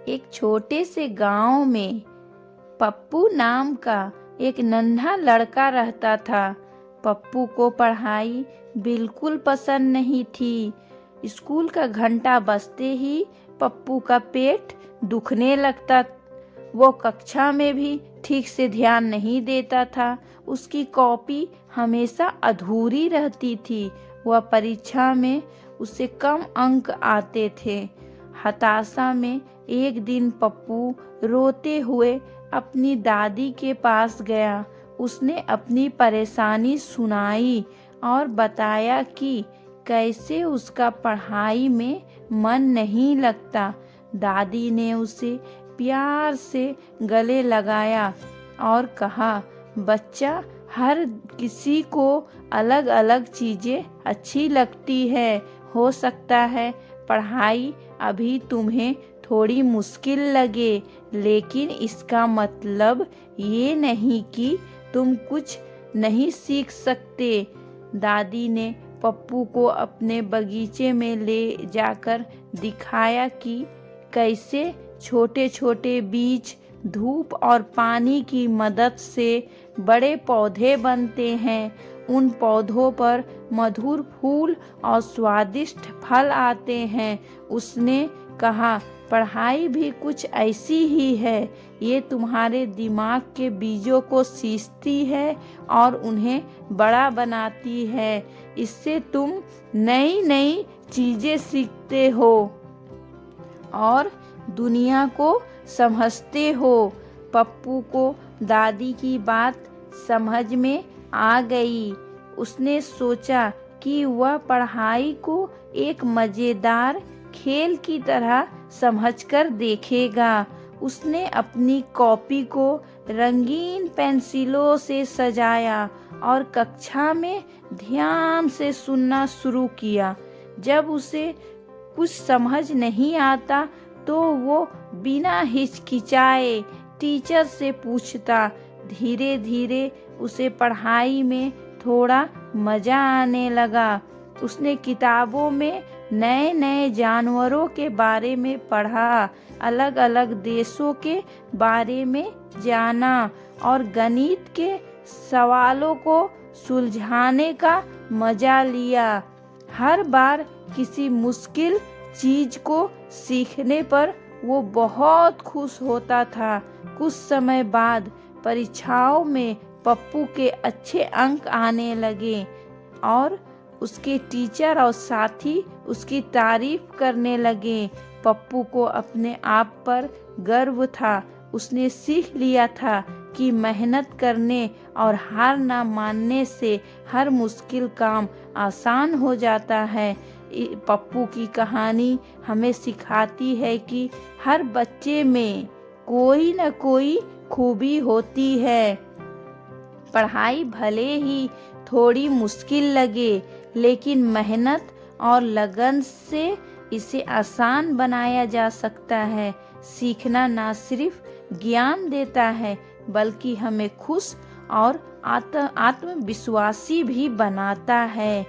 एक छोटे से गांव में पप्पू नाम का एक नन्हा लड़का रहता था। पप्पू को पढ़ाई बिल्कुल पसंद नहीं थी। स्कूल का घंटा बजते ही पप्पू का पेट दुखने लगता। वो कक्षा में भी ठीक से ध्यान नहीं देता था। उसकी कॉपी हमेशा अधूरी रहती थी। वह परीक्षा में उसे कम अंक आते थे। हताशा में एक दिन पप्पू रोते हुए अपनी दादी के पास गया। उसने अपनी परेशानी सुनाई और बताया कि कैसे उसका पढ़ाई में मन नहीं लगता। दादी ने उसे प्यार से गले लगाया और कहा, बच्चा, हर किसी को अलग अलग चीज़ें अच्छी लगती है। हो सकता है पढ़ाई अभी तुम्हें थोड़ी मुश्किल लगे, लेकिन इसका मतलब ये नहीं कि तुम कुछ नहीं सीख सकते। दादी ने पप्पू को अपने बगीचे में ले जाकर दिखाया कि कैसे छोटे छोटे बीज धूप और पानी की मदद से बड़े पौधे बनते हैं। उन पौधों पर मधुर फूल और स्वादिष्ट फल आते हैं। उसने कहा, पढ़ाई भी कुछ ऐसी ही है। ये तुम्हारे दिमाग के बीजों को सींचती है और उन्हें बड़ा बनाती है। इससे तुम नई नई चीज़ें सीखते हो और दुनिया को समझते हो। पप्पू को दादी की बात समझ में आ गई। उसने सोचा कि वह पढ़ाई को एक मज़ेदार खेल की तरह समझकर देखेगा। उसने अपनी कॉपी को रंगीन पेंसिलों से सजाया और कक्षा में ध्यान से सुनना शुरू किया। जब उसे कुछ समझ नहीं आता तो वो बिना हिचकिचाए टीचर से पूछता। धीरे धीरे उसे पढ़ाई में थोड़ा मज़ा आने लगा। उसने किताबों में नए नए जानवरों के बारे में पढ़ा, अलग अलग देशों के बारे में जाना और गणित के सवालों को सुलझाने का मज़ा लिया। हर बार किसी मुश्किल चीज़ को सीखने पर वो बहुत खुश होता था। कुछ समय बाद परीक्षाओं में पप्पू के अच्छे अंक आने लगे और उसके टीचर और साथी उसकी तारीफ करने लगे। पप्पू को अपने आप पर गर्व था। उसने सीख लिया था कि मेहनत करने और हार ना मानने से हर मुश्किल काम आसान हो जाता है। पप्पू की कहानी हमें सिखाती है कि हर बच्चे में कोई न कोई खूबी होती है। पढ़ाई भले ही थोड़ी मुश्किल लगे, लेकिन मेहनत और लगन से इसे आसान बनाया जा सकता है। सीखना ना सिर्फ ज्ञान देता है, बल्कि हमें खुश और आत्मविश्वासी भी बनाता है।